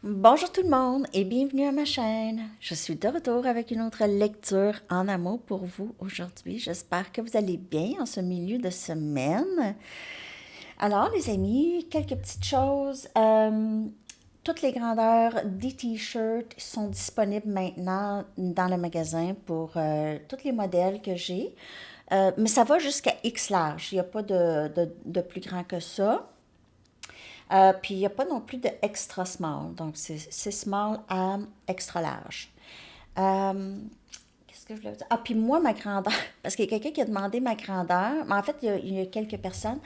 Bonjour tout le monde et bienvenue à ma chaîne. Je suis de retour avec une autre lecture en amour pour vous aujourd'hui. J'espère que vous allez bien en ce milieu de semaine. Alors les amis, quelques petites choses. Toutes les grandeurs des t-shirts sont disponibles maintenant dans le magasin pour tous les modèles que j'ai. Mais ça va jusqu'à X large. Il n'y a pas de plus grand que ça. Puis il n'y a pas non plus de extra small. Donc c'est small à extra large. Euh, Qu'est-ce que je voulais dire? Ah, puis moi, ma grandeur, parce qu'il y a quelqu'un qui a demandé ma grandeur, mais en fait, il y a quelques personnes.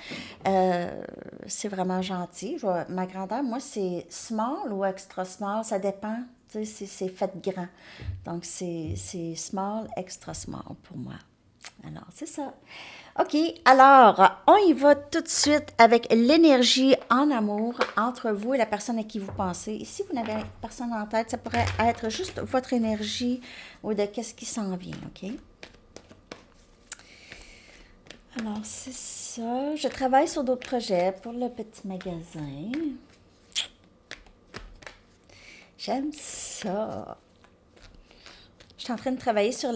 C'est vraiment gentil. Ma grandeur, moi, c'est small ou extra small, ça dépend. Tu sais, c'est fait grand. Donc, c'est small, extra small pour moi. Alors, c'est ça. OK, alors, on y va tout de suite avec l'énergie en amour entre vous et la personne à qui vous pensez. Et si vous n'avez personne en tête, ça pourrait être juste votre énergie ou de qu'est-ce qui s'en vient, OK? Alors, c'est ça. Je travaille sur d'autres projets pour le petit magasin. J'aime ça. Je suis en train de travailler sur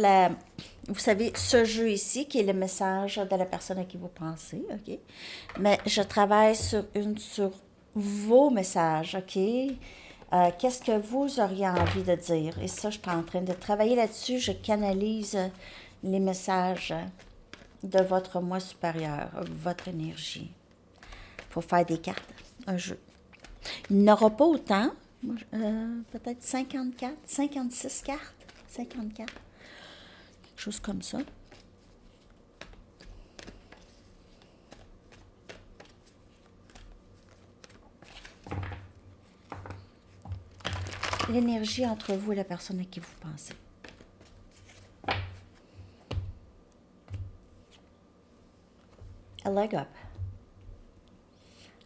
vous savez, ce jeu ici, qui est le message de la personne à qui vous pensez, OK? Mais je travaille sur vos messages, OK? Qu'est-ce que vous auriez envie de dire? Et ça, je suis en train de travailler là-dessus. Je canalise les messages de votre moi supérieur, votre énergie, pour faire des cartes, un jeu. Il n'aura pas autant, peut-être 54, 56 cartes, 54, quelque chose comme ça. L'énergie entre vous et la personne à qui vous pensez. A leg up.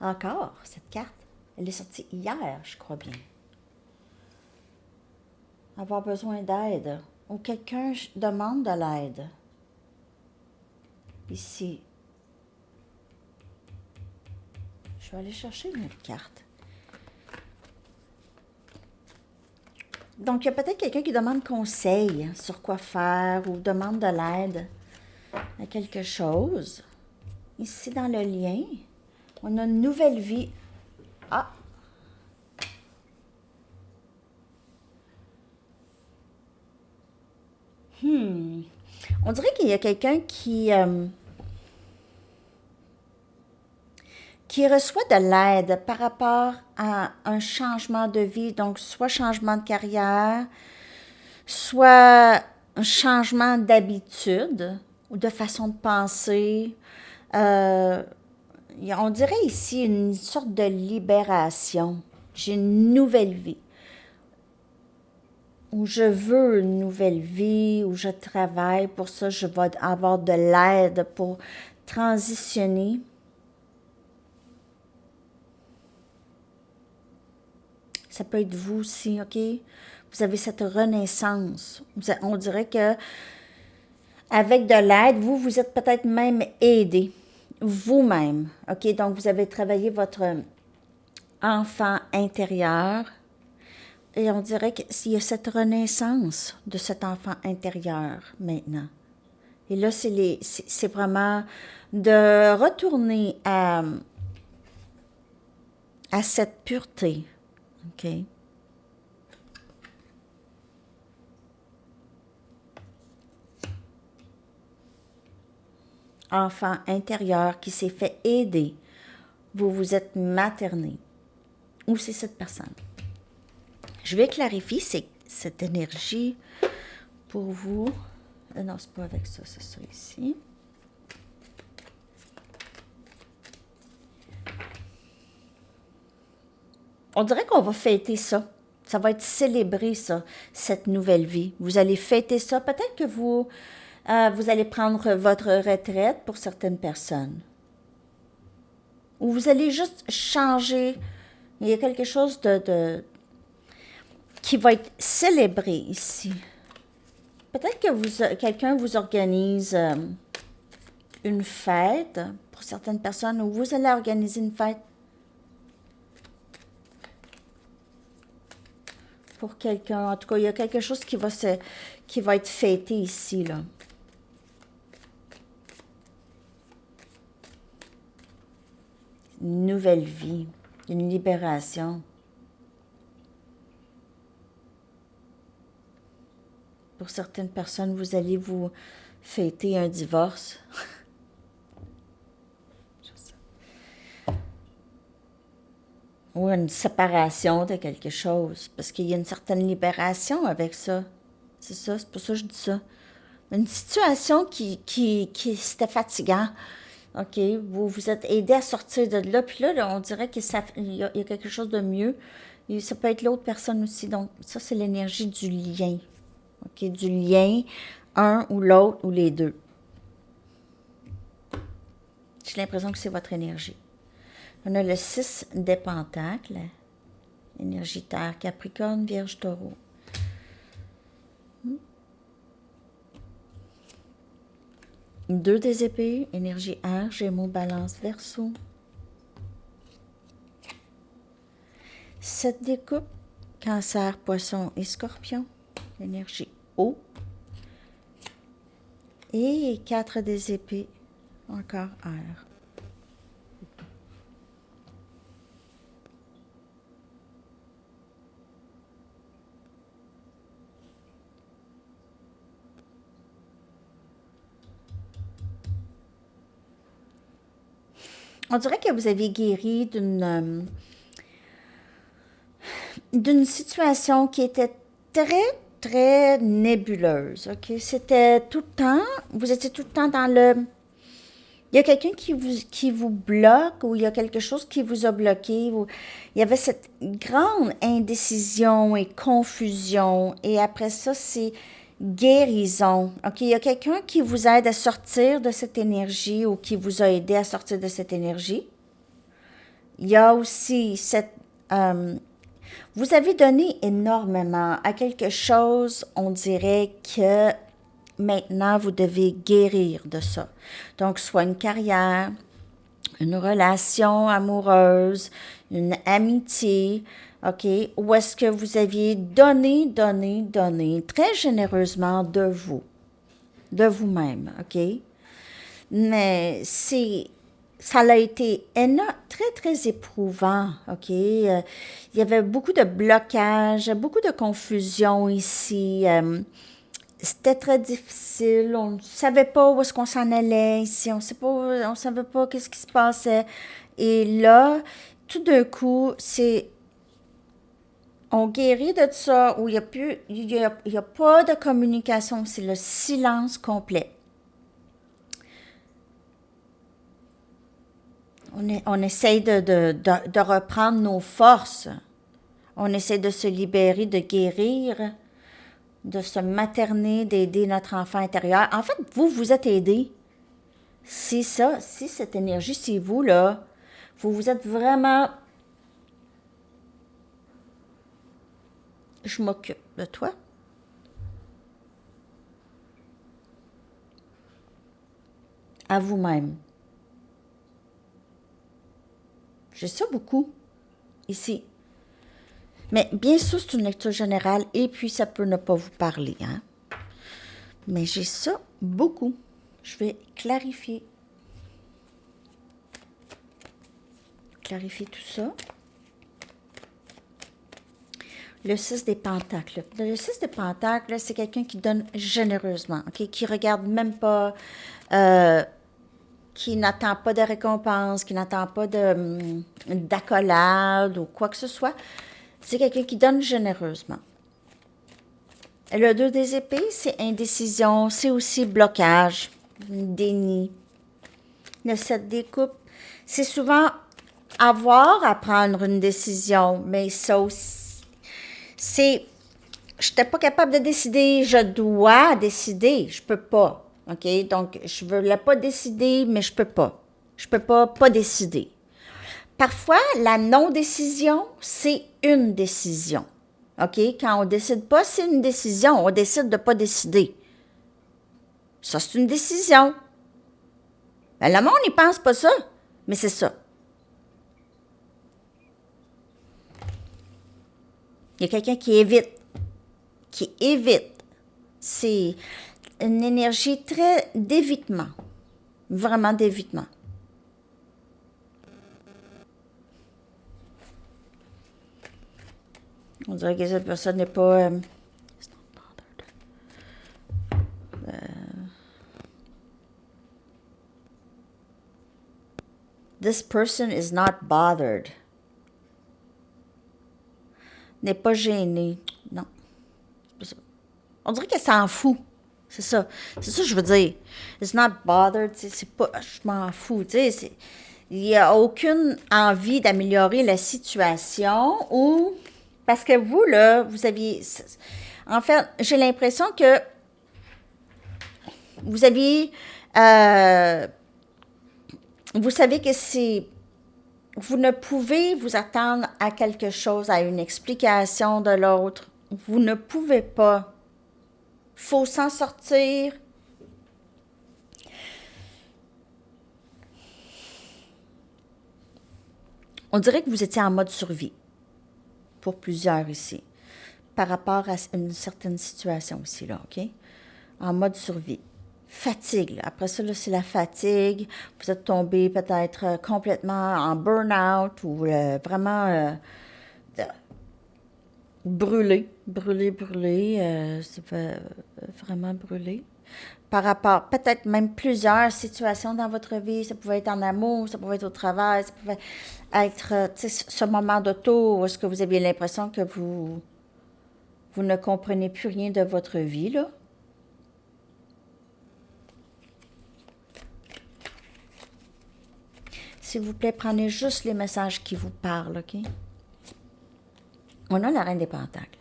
Encore, cette carte, elle est sortie hier, je crois bien. Avoir besoin d'aide ou quelqu'un demande de l'aide. Ici, je vais aller chercher une autre carte. Donc, il y a peut-être quelqu'un qui demande conseil sur quoi faire ou demande de l'aide à quelque chose. Ici, dans le lien, on a une nouvelle vie. Ah! On dirait qu'il y a quelqu'un qui reçoit de l'aide par rapport à un changement de vie, donc soit changement de carrière, soit un changement d'habitude ou de façon de penser. Euh, on dirait ici une sorte de libération. J'ai une nouvelle vie, où je veux une nouvelle vie, où je travaille pour ça, je vais avoir de l'aide pour transitionner. Ça peut être vous aussi, OK? Vous avez cette renaissance. On dirait que avec de l'aide, vous êtes peut-être même aidé vous-même. OK? Donc, vous avez travaillé votre enfant intérieur et on dirait qu'il y a cette renaissance de cet enfant intérieur maintenant. Et là, c'est vraiment de retourner à cette pureté. OK? Enfant intérieur qui s'est fait aider. Vous vous êtes materné. Ou c'est cette personne. Je vais clarifier cette énergie pour vous. Non, c'est pas avec ça, c'est ça ici. On dirait qu'on va fêter ça. Ça va être célébré, ça, cette nouvelle vie. Vous allez fêter ça. Peut-être que vous allez prendre votre retraite pour certaines personnes. Ou vous allez juste changer. Il y a quelque chose qui va être célébré ici. Peut-être que quelqu'un vous organise une fête pour certaines personnes, ou vous allez organiser une fête. pour quelqu'un. En tout cas, il y a quelque chose qui va être fêté ici, là. Une nouvelle vie, une libération. Pour certaines personnes, vous allez vous fêter un divorce. Ou une séparation de quelque chose. Parce qu'il y a une certaine libération avec ça. C'est ça, c'est pour ça que je dis ça. Une situation qui c'était fatigant. OK, vous vous êtes aidé à sortir de là, puis là, on dirait qu'il y a quelque chose de mieux. Et ça peut être l'autre personne aussi. Donc, ça, c'est l'énergie du lien. OK, du lien, un ou l'autre ou les deux. J'ai l'impression que c'est votre énergie. On a le 6 des pentacles, énergie terre, Capricorne, Vierge, Taureau. 2 des épées, énergie air, Gémeaux, Balance, Verseau. 7 des coupes, Cancer, Poisson et Scorpion, énergie eau. Et 4 des épées, encore air. On dirait que vous avez guéri d'une situation qui était très, très nébuleuse. OK? C'était tout le temps, vous étiez tout le temps dans le... Il y a quelqu'un qui vous bloque ou il y a quelque chose qui vous a bloqué. Il y avait cette grande indécision et confusion. Et après ça, c'est guérison. OK? Il y a quelqu'un qui vous aide à sortir de cette énergie ou qui vous a aidé à sortir de cette énergie. Il y a aussi cette... vous avez donné énormément à quelque chose, on dirait que maintenant, vous devez guérir de ça. Donc, soit une carrière, une relation amoureuse, une amitié, OK? Ou est-ce que vous aviez donné très généreusement de vous-même, OK? Mais ça a été très, très éprouvant, OK? Il y avait beaucoup de blocages, beaucoup de confusion ici. C'était très difficile. On ne savait pas où est-ce qu'on s'en allait ici. On savait pas qu'est-ce qui se passait. Et là, tout d'un coup, on guérit de ça où il y a pas de communication. C'est le silence complet. On essaye de reprendre nos forces. On essaie de se libérer, de guérir, de se materner, d'aider notre enfant intérieur. En fait, vous êtes aidé. Si cette énergie, c'est vous, là, vous êtes vraiment... Je m'occupe de toi. À vous-même. J'ai ça beaucoup, ici. Mais bien sûr, c'est une lecture générale et puis ça peut ne pas vous parler, hein. Mais j'ai ça beaucoup. Je vais clarifier tout ça. Le 6 des pentacles. Le 6 des pentacles, c'est quelqu'un qui donne généreusement, OK? Qui regarde même pas, qui n'attend pas de récompense, qui n'attend pas d'accolade ou quoi que ce soit. C'est quelqu'un qui donne généreusement. Le 2 des épées, c'est indécision, c'est aussi blocage, déni. Le 7 des coupes, c'est souvent avoir à prendre une décision, mais ça aussi, c'est, je n'étais pas capable de décider, je dois décider, je peux pas, OK? Donc, je ne voulais pas décider, mais je peux pas. Je peux pas décider. Parfois, la non-décision, c'est une décision. OK? Quand on ne décide pas, c'est une décision. On décide de ne pas décider. Ça, c'est une décision. Ben, le monde n'y pense pas ça, mais c'est ça. Il y a quelqu'un qui évite. Qui évite. C'est une énergie très d'évitement. Vraiment d'évitement. On dirait que cette personne n'est pas... This person is not bothered. N'est pas gêné. Non. On dirait qu'elle s'en fout. C'est ça. C'est ça que je veux dire. It's not bothered. C'est pas... Je m'en fous. Il n'y a aucune envie d'améliorer la situation ou... Parce que vous, là, vous aviez... En fait, j'ai l'impression que vous aviez... vous savez que c'est... Vous ne pouvez vous attendre à quelque chose, à une explication de l'autre. Vous ne pouvez pas. Il faut s'en sortir. On dirait que vous étiez en mode survie, pour plusieurs ici, par rapport à une certaine situation aussi, là, OK? En mode survie. Fatigue, là. Après ça, là, c'est la fatigue. Vous êtes tombé peut-être complètement en burn-out ou vraiment brûlé, ça fait vraiment brûlé. Par rapport, peut-être même plusieurs situations dans votre vie. Ça pouvait être en amour, ça pouvait être au travail, ça pouvait être, tu sais, ce moment d'auto où est-ce que vous aviez l'impression que vous ne comprenez plus rien de votre vie, là. S'il vous plaît, prenez juste les messages qui vous parlent, OK? On a la Reine des Pentacles.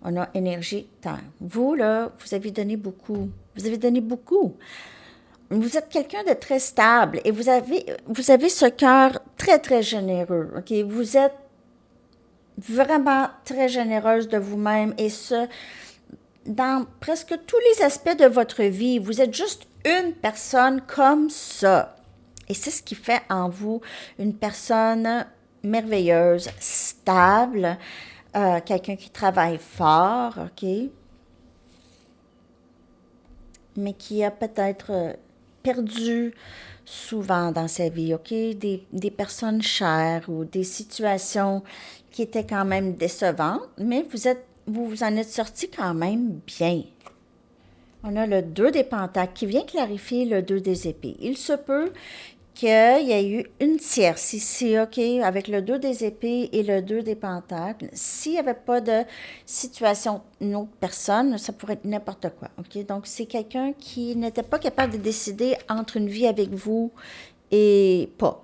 On a énergie, terre. Vous, là, vous avez donné beaucoup. Vous avez donné beaucoup. Vous êtes quelqu'un de très stable et vous avez ce cœur très, très généreux, OK? Vous êtes vraiment très généreuse de vous-même et ce, dans presque tous les aspects de votre vie. Vous êtes juste une personne comme ça. Et c'est ce qui fait en vous une personne merveilleuse, stable, quelqu'un qui travaille fort, OK? Mais qui a peut-être perdu souvent dans sa vie, OK? Des personnes chères ou des situations qui étaient quand même décevantes, mais vous vous en êtes sorti quand même bien. On a le 2 des Pentacles qui vient clarifier le 2 des épées. Il se peut qu'il y ait eu une tierce ici, OK, avec le 2 des épées et le 2 des Pentacles. S'il n'y avait pas de situation, une autre personne, ça pourrait être n'importe quoi, OK? Donc, c'est quelqu'un qui n'était pas capable de décider entre une vie avec vous et pas.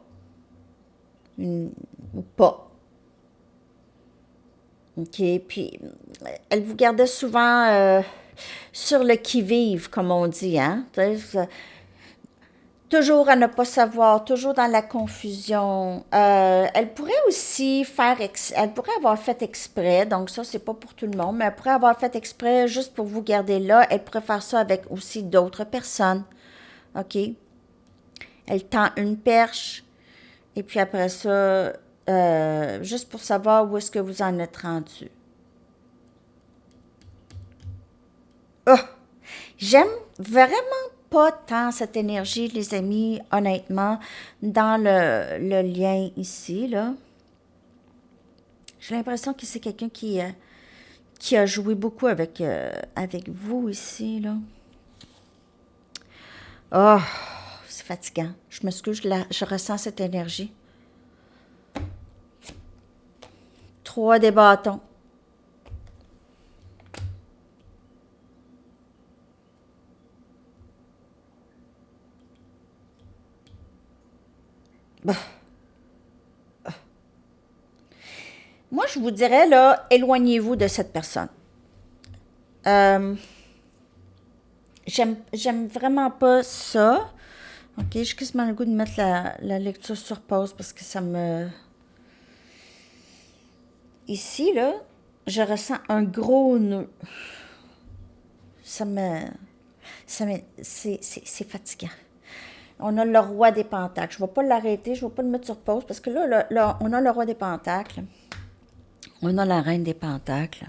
Ou pas. OK? Puis, elle vous gardait souvent sur le qui-vive, comme on dit, hein? Toujours à ne pas savoir, toujours dans la confusion. Elle pourrait aussi elle pourrait avoir fait exprès, donc ça, c'est pas pour tout le monde, mais elle pourrait avoir fait exprès juste pour vous garder là. Elle pourrait faire ça avec aussi d'autres personnes. OK? Elle tend une perche, et puis après ça, juste pour savoir où est-ce que vous en êtes rendu. Oh! J'aime vraiment pas tant cette énergie, les amis, honnêtement, dans le lien ici, là. J'ai l'impression que c'est quelqu'un qui a joué beaucoup avec vous ici, là. Oh, c'est fatigant. Je m'excuse, je ressens cette énergie. 3 des bâtons. Moi, je vous dirais, là, éloignez-vous de cette personne. J'aime vraiment pas ça. OK, j'ai quasiment le goût de mettre la lecture sur pause parce que ça me... Ici, là, je ressens un gros nœud. C'est fatigant. On a le roi des Pentacles. Je ne vais pas l'arrêter, je ne vais pas le mettre sur pause parce que là, on a le roi des Pentacles. On a la reine des pentacles.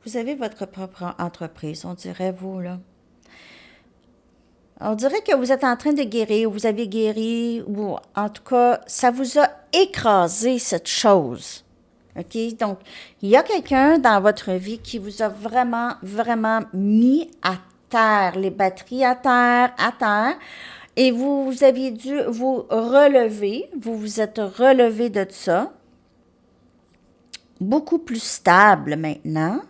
Vous avez votre propre entreprise, on dirait, vous, là. On dirait que vous êtes en train de guérir, ou vous avez guéri, ou en tout cas, ça vous a écrasé cette chose. OK? Donc, il y a quelqu'un dans votre vie qui vous a vraiment, vraiment mis à terre, les batteries à terre, et vous aviez dû vous relever, vous vous êtes relevé de ça, beaucoup plus stable maintenant.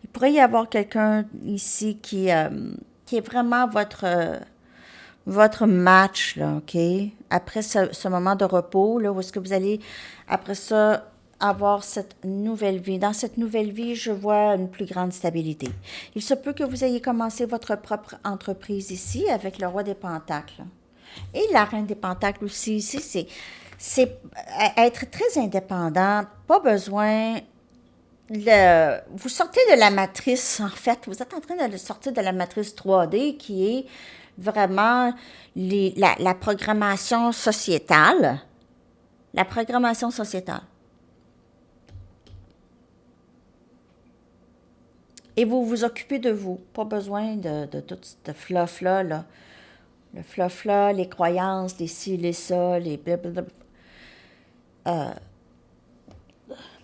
Il pourrait y avoir quelqu'un ici qui est vraiment votre match, là, OK? Après ce moment de repos, là, où est-ce que vous allez, après ça, avoir cette nouvelle vie. Dans cette nouvelle vie, je vois une plus grande stabilité. Il se peut que vous ayez commencé votre propre entreprise ici avec le roi des pentacles. Et la reine des pentacles aussi, ici, c'est être très indépendant, pas besoin vous sortez de la matrice, en fait, vous êtes en train de sortir de la matrice 3D qui est vraiment la programmation sociétale. La programmation sociétale. Et vous vous occupez de vous. Pas besoin de tout ce fluff-là, là. Le fluff-là, les croyances, les ci, les ça, les blablabla.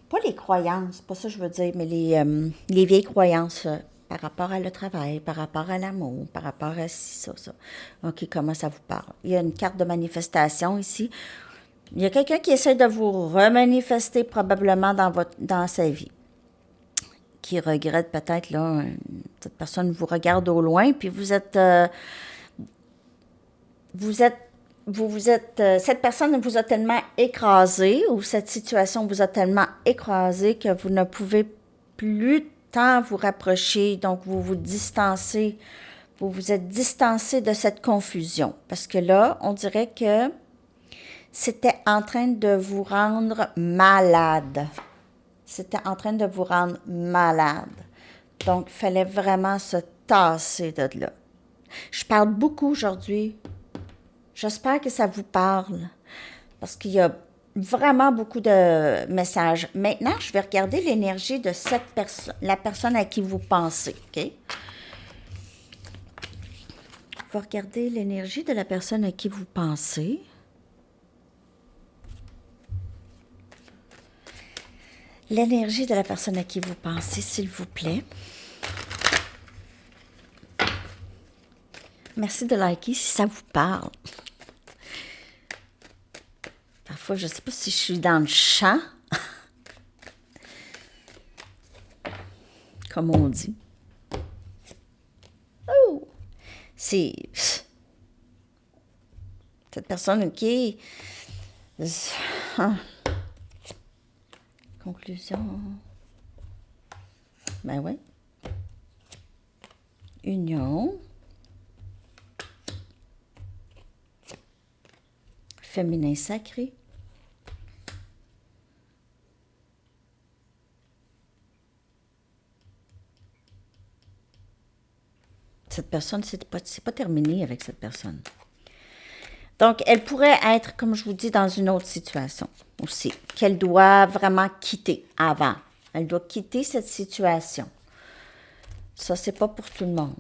Pas les croyances, pas ça que je veux dire, mais les vieilles croyances par rapport à le travail, par rapport à l'amour, par rapport à ci, ça. OK, comment ça vous parle? Il y a une carte de manifestation ici. Il y a quelqu'un qui essaie de vous remanifester probablement dans sa vie, qui regrette peut-être, là, cette personne vous regarde au loin, puis cette personne vous a tellement écrasé, ou cette situation vous a tellement écrasé que vous ne pouvez plus tant vous rapprocher, donc vous vous distancez, vous vous êtes distancé de cette confusion. Parce que là, on dirait que c'était en train de vous rendre malade. C'était en train de vous rendre malade. Donc, il fallait vraiment se tasser de là. Je parle beaucoup aujourd'hui. J'espère que ça vous parle, parce qu'il y a vraiment beaucoup de messages. Maintenant, je vais regarder l'énergie de cette personne, la personne à qui vous pensez, OK? Je vais regarder l'énergie de la personne à qui vous pensez. L'énergie de la personne à qui vous pensez, s'il vous plaît. Merci de liker si ça vous parle. Parfois, je ne sais pas si je suis dans le champ, comme on dit. Oh! C'est cette personne qui conclusion. Ben oui. Union. Féminin sacré. Cette personne, c'est pas terminé avec cette personne. Donc, elle pourrait être, comme je vous dis, dans une autre situation aussi, qu'elle doit vraiment quitter avant. Elle doit quitter cette situation. Ça, c'est pas pour tout le monde.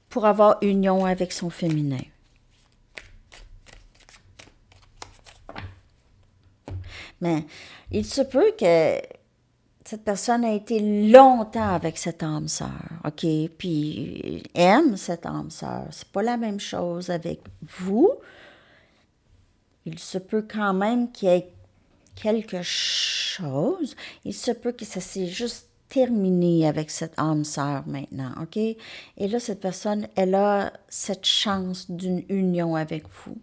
Pour avoir union avec son féminin. Mais il se peut que cette personne a été longtemps avec cette âme sœur, OK? Puis aime cette âme sœur. C'est pas la même chose avec vous. Il se peut quand même qu'il y ait quelque chose. Il se peut que ça s'est juste terminé avec cette âme sœur maintenant, OK? Et là, cette personne, elle a cette chance d'une union avec vous.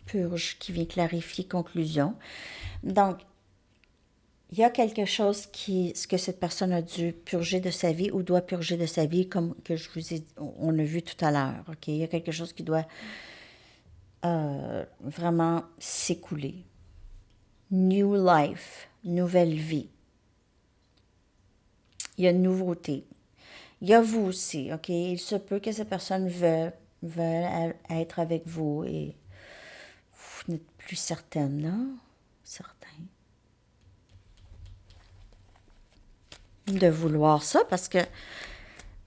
Purge qui vient clarifier conclusion. Donc, il y a quelque chose ce que cette personne a dû purger de sa vie ou doit purger de sa vie, comme que je vous ai, on a vu tout à l'heure. OK? Il y a quelque chose qui doit vraiment s'écouler. New life, nouvelle vie. Il y a une nouveauté. Il y a vous aussi, OK? Il se peut que ces personnes veulent être avec vous et vous n'êtes plus certaine, là. Certain. De vouloir ça parce que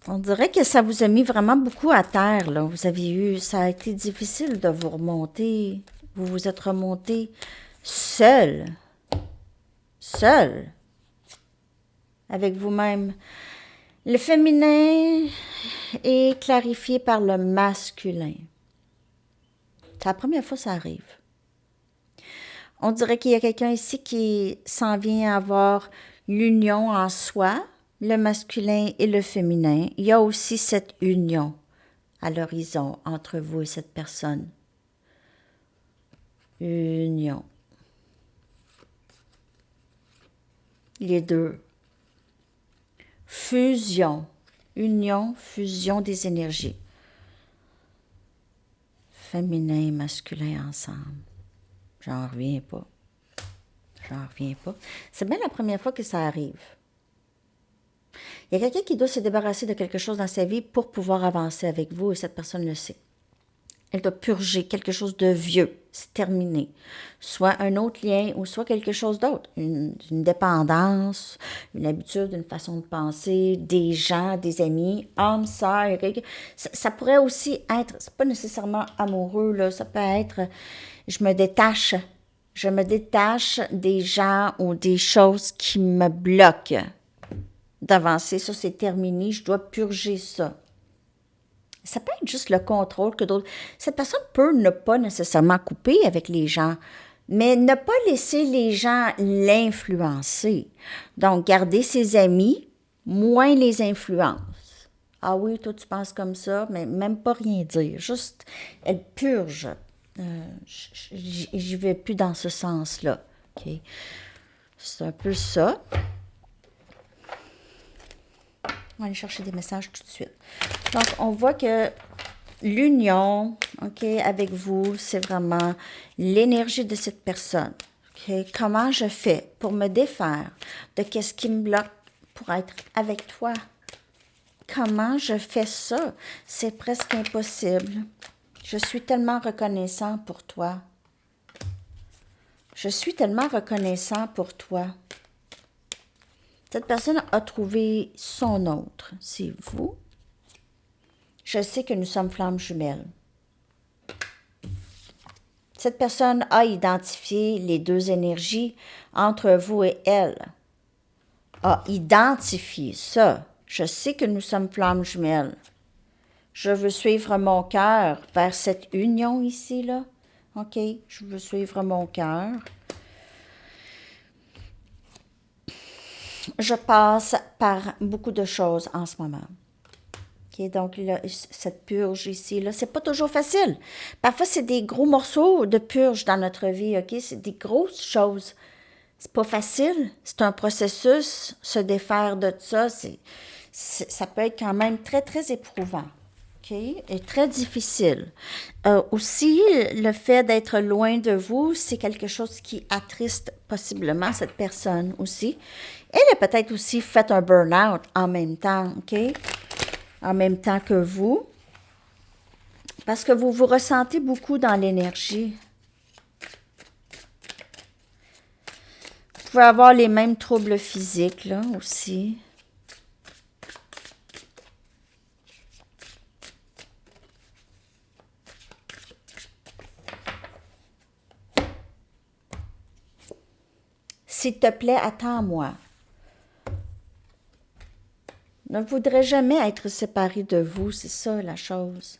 on dirait que ça vous a mis vraiment beaucoup à terre, là. Vous avez eu, ça a été difficile de vous remonter. Vous vous êtes remonté seul, avec vous-même. Le féminin est clarifié par le masculin. C'est la première fois que ça arrive. On dirait qu'il y a quelqu'un ici qui s'en vient avoir l'union en soi, le masculin et le féminin. Il y a aussi cette union à l'horizon entre vous et cette personne. Union. Les deux. Fusion. Union, fusion des énergies. Féminin et masculin ensemble. J'en reviens pas. C'est bien la première fois que ça arrive. Il y a quelqu'un qui doit se débarrasser de quelque chose dans sa vie pour pouvoir avancer avec vous et cette personne le sait. Elle doit purger quelque chose de vieux, c'est terminé. Soit un autre lien ou soit quelque chose d'autre. Une dépendance, une habitude, une façon de penser, des gens, des amis, hommes, sœurs. Ça pourrait aussi être, c'est pas nécessairement amoureux, là, ça peut être je me détache des gens ou des choses qui me bloquent d'avancer. Ça, c'est terminé, je dois purger ça. Ça peut être juste le contrôle que d'autres... Cette personne peut ne pas nécessairement couper avec les gens, mais ne pas laisser les gens l'influencer. Donc, garder ses amis, moins les influences. Ah oui, toi, tu penses comme ça, mais même pas rien dire. Juste, elle purge. J'y vais plus dans ce sens-là. OK? C'est un peu ça. On va aller chercher des messages tout de suite. Donc, on voit que l'union, OK, avec vous, c'est vraiment l'énergie de cette personne. OK? Comment je fais pour me défaire de qu'est-ce qui me bloque pour être avec toi? Comment je fais ça? C'est presque impossible. Je suis tellement reconnaissant pour toi. Je suis tellement reconnaissant pour toi. Cette personne a trouvé son autre. C'est vous. Je sais que nous sommes flammes jumelles. Cette personne a identifié les deux énergies entre vous et elle. A identifié ça. Je sais que nous sommes flammes jumelles. Je veux suivre mon cœur vers cette union ici, là. OK? Je veux suivre mon cœur. Je passe par beaucoup de choses en ce moment. Okay, donc, là, cette purge ici, là, c'est pas toujours facile. Parfois, c'est des gros morceaux de purge dans notre vie, OK? C'est des grosses choses. C'est pas facile. C'est un processus, se défaire de ça. Ça peut être quand même très, très éprouvant. OK? Et très difficile. Aussi, le fait d'être loin de vous, c'est quelque chose qui attriste possiblement cette personne aussi. Elle a peut-être aussi fait un burn-out en même temps, OK? En même temps que vous. Parce que vous vous ressentez beaucoup dans l'énergie. Vous pouvez avoir les mêmes troubles physiques, là, aussi. S'il te plaît, attends-moi. Je ne voudrais jamais être séparée de vous, c'est ça la chose.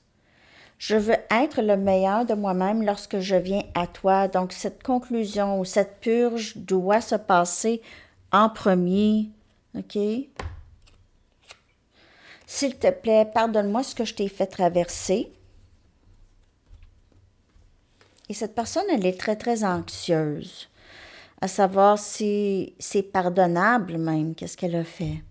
Je veux être le meilleur de moi-même lorsque je viens à toi. Donc, cette conclusion ou cette purge doit se passer en premier. OK? S'il te plaît, pardonne-moi ce que je t'ai fait traverser. Et cette personne, elle est très, très anxieuse, à savoir si c'est pardonnable même, qu'est-ce qu'elle a fait.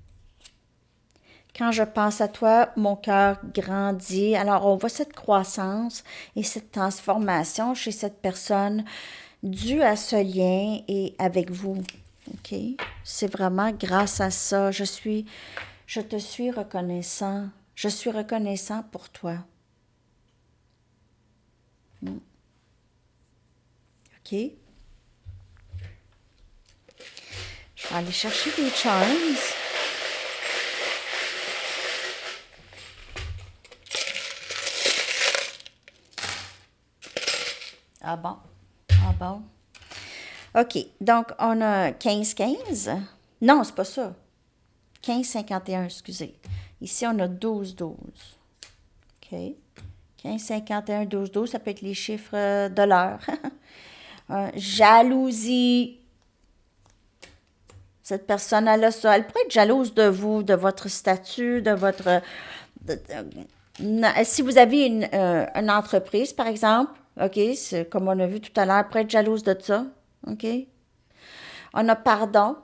Quand je pense à toi, mon cœur grandit. Alors, on voit cette croissance et cette transformation chez cette personne due à ce lien et avec vous. OK? C'est vraiment grâce à ça. Je suis Je te suis reconnaissant. Je suis reconnaissant pour toi. OK? Je vais aller chercher des charms. Ah bon? Ah bon? OK. Donc, on a 15-15. Non, c'est pas ça. 15-51, excusez. Ici, on a 12-12. OK. 15-51, 12-12, ça peut être les chiffres de l'heure. Jalousie. Cette personne, elle a ça. Elle pourrait être jalouse de vous, de votre statut, de votre... si vous avez une entreprise, par exemple, OK, c'est comme on a vu tout à l'heure, elle pourrait être jalouse de ça. OK? On a pardon.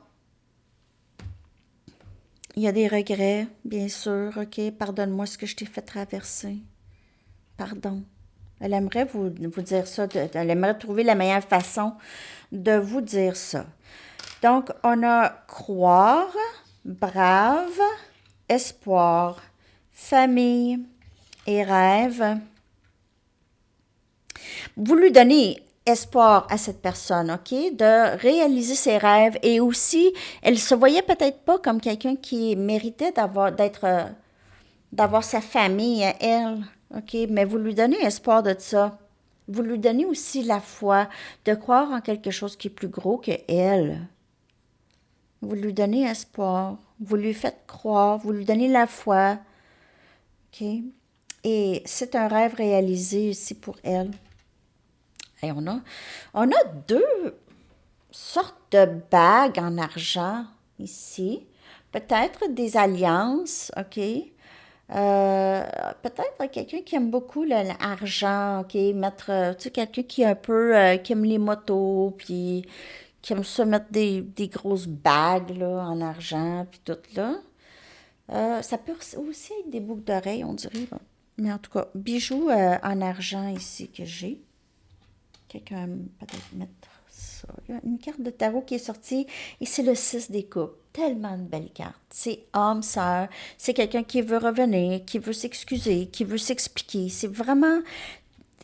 Il y a des regrets, bien sûr. OK, pardonne-moi ce que je t'ai fait traverser. Pardon. Elle aimerait vous dire ça. Elle aimerait trouver la meilleure façon de vous dire ça. Donc, on a croire, brave, espoir, famille et rêve. Vous lui donnez espoir à cette personne, OK, de réaliser ses rêves. Et aussi, elle se voyait peut-être pas comme quelqu'un qui méritait d'avoir sa famille à elle, OK, mais vous lui donnez espoir de ça. Vous lui donnez aussi la foi de croire en quelque chose qui est plus gros que elle. Vous lui donnez espoir, vous lui faites croire, vous lui donnez la foi, OK? Et c'est un rêve réalisé ici pour elle. Et on a deux sortes de bagues en argent ici. Peut-être des alliances, OK? Peut-être quelqu'un qui aime beaucoup l'argent, OK? Mettre, tu sais, quelqu'un qui est un peu, qui aime les motos, puis qui aime ça mettre des grosses bagues, là, en argent, puis tout, là. Ça peut aussi être des boucles d'oreilles, on dirait, là. Mais en tout cas, bijoux en argent ici que j'ai. Quelqu'un aime peut-être mettre ça. Il y a une carte de tarot qui est sortie et c'est le 6 des coupes. Tellement de belles cartes. C'est homme, sœur. C'est quelqu'un qui veut revenir, qui veut s'excuser, qui veut s'expliquer. C'est vraiment...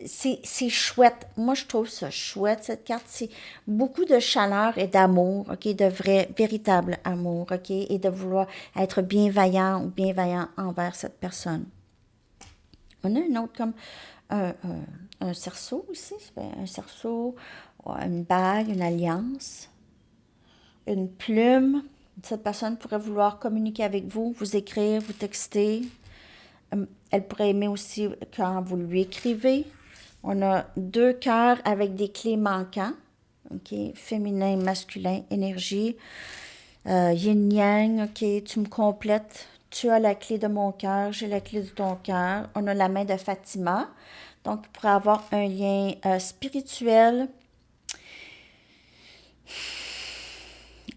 C'est chouette. Moi, je trouve ça chouette, cette carte. C'est beaucoup de chaleur et d'amour, OK? De vrai, véritable amour, OK? Et de vouloir être bienveillant ou bienveillant envers cette personne. On a une autre comme un, un cerceau aussi. Un cerceau, une bague, une alliance, une plume. Cette personne pourrait vouloir communiquer avec vous, vous écrire, vous texter. Elle pourrait aimer aussi quand vous lui écrivez. On a 2 cœurs avec des clés manquants. OK? Féminin, masculin, énergie. Yin-yang, OK? Tu me complètes. Tu as la clé de mon cœur, j'ai la clé de ton cœur. On a la main de Fatima. Donc, il pourrait avoir un lien spirituel.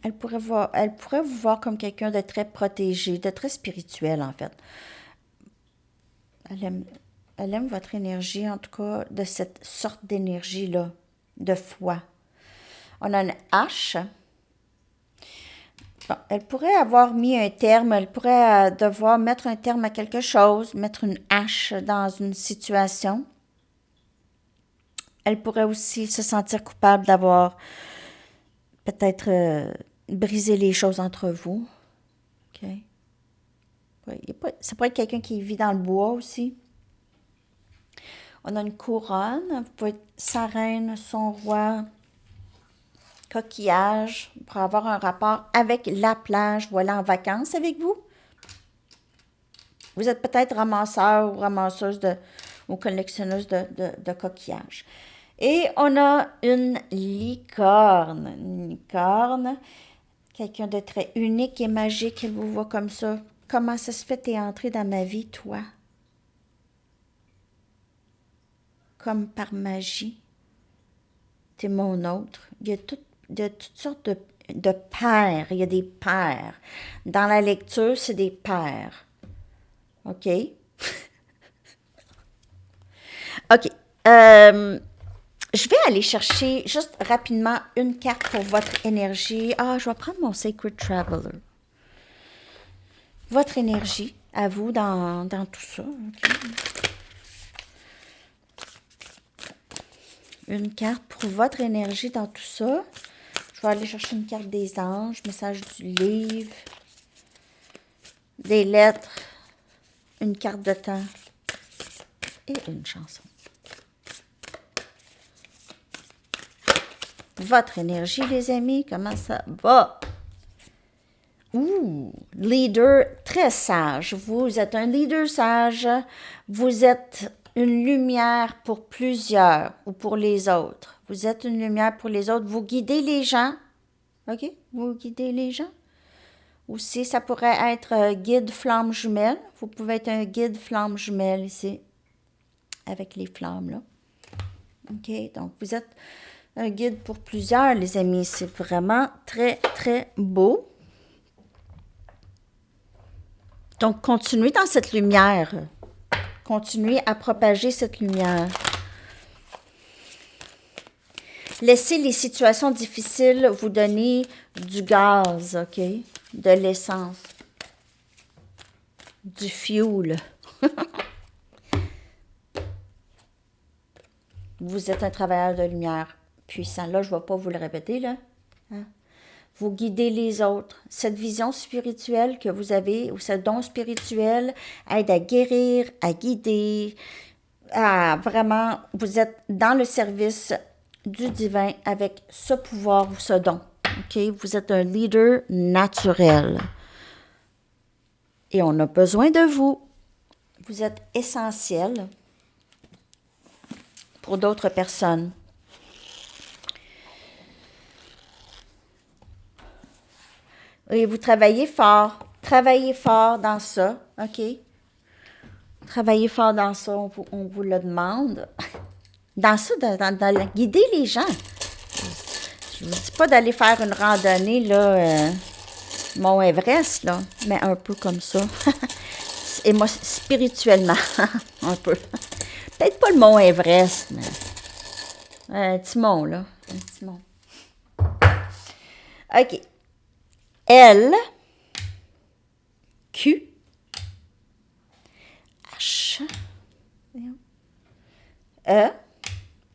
Elle pourrait vous voir comme quelqu'un de très protégé, de très spirituel, en fait. Elle aime votre énergie, en tout cas, de cette sorte d'énergie-là, de foi. On a une hache. Bon, elle pourrait avoir mis un terme, elle pourrait devoir mettre un terme à quelque chose, mettre une hache dans une situation. Elle pourrait aussi se sentir coupable d'avoir peut-être brisé les choses entre vous. OK? Ça pourrait être quelqu'un qui vit dans le bois aussi. On a une couronne. Vous pouvez être sa reine, son roi, coquillage. Pour avoir un rapport avec la plage, voilà, en vacances avec vous. Vous êtes peut-être ramasseur ou ramasseuse ou collectionneuse de coquillages. Et on a une licorne. Une licorne, quelqu'un de très unique et magique. Elle vous voit comme ça. Comment ça se fait que t'es entré dans ma vie, toi? Comme par magie. T'es mon autre. Il y a toutes sortes de pères. Il y a des pères. Dans la lecture, c'est des pères. OK? OK. Je vais aller chercher juste rapidement une carte pour votre énergie. Ah, je vais prendre mon Sacred Traveler. votre énergie à vous dans tout ça. Okay. Une carte pour votre énergie dans tout ça. Je vais aller chercher une carte des anges, message du livre, des lettres, une carte de temps et une chanson. Votre énergie, les amis, comment ça va? Ouh, leader très sage. Vous êtes un leader sage. Vous êtes une lumière pour plusieurs ou pour les autres. Vous êtes une lumière pour les autres. Vous guidez les gens. OK? Vous guidez les gens. Aussi, ça pourrait être guide flamme jumelle. Vous pouvez être un guide flamme jumelle ici. Avec les flammes, là. OK? Donc, vous êtes un guide pour plusieurs, les amis. C'est vraiment très, très beau. Donc, continuez dans cette lumière. Continuez à propager cette lumière. Laissez les situations difficiles vous donner du gaz, OK? De l'essence. Du fuel. Vous êtes un travailleur de lumière puissant. Là, je ne vais pas vous le répéter, là. Hein? Vous guidez les autres. Cette vision spirituelle que vous avez, ou ce don spirituel, aide à guérir, à guider, à vraiment, vous êtes dans le service du divin avec ce pouvoir ou ce don. OK? Vous êtes un leader naturel. Et on a besoin de vous. Vous êtes essentiel pour d'autres personnes. Et vous travaillez fort dans ça, OK? Travaillez fort dans ça, on vous le demande. Dans ça, guider les gens. Je ne vous dis pas d'aller faire une randonnée, là, Mont Everest, là, mais un peu comme ça. Et moi, spirituellement, un peu. Peut-être pas le Mont Everest, mais un petit mont, là. Un petit mont. OK. L, Q, H, E,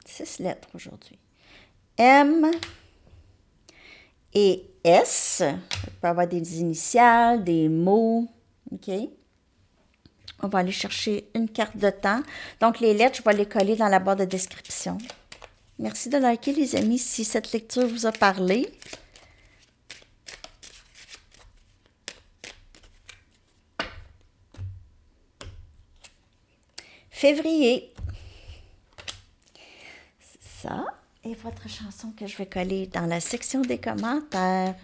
6 lettres aujourd'hui, M et S. Il peut y avoir des initiales, des mots, OK? On va aller chercher une carte de temps. Donc, les lettres, je vais les coller dans la barre de description. Merci de liker, les amis, si cette lecture vous a parlé. Février. C'est ça. Et votre chanson que je vais coller dans la section des commentaires.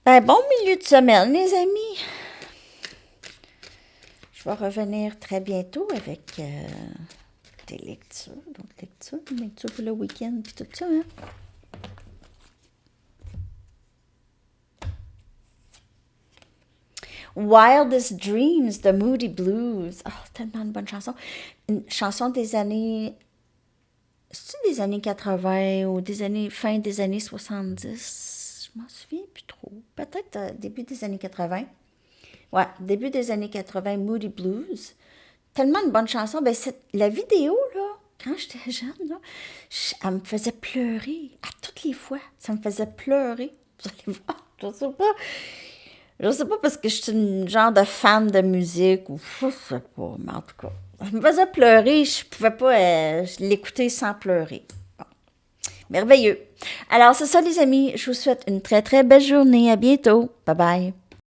Ben, bon milieu de semaine, les amis. Je vais revenir très bientôt avec des lectures. Donc, lecture pour le week-end, puis tout ça, hein. Wildest Dreams de Moody Blues. Oh, tellement de bonne chanson. Une chanson des années... C'est-tu des années 80 ou fin des années 70? Je m'en souviens plus trop. Peut-être début des années 80. Ouais, début des années 80, Moody Blues. Tellement de bonnes chansons. Ben, la vidéo, là, quand j'étais jeune, là, elle me faisait pleurer. À toutes les fois, ça me faisait pleurer. Vous allez voir, je sais pas. Je sais pas parce que je suis une genre de fan de musique ou je sais pas, mais en tout cas, ça me faisait pleurer, je pouvais pas l'écouter sans pleurer. Bon. Merveilleux. Alors, c'est ça les amis, je vous souhaite une très très belle journée, à bientôt. Bye bye.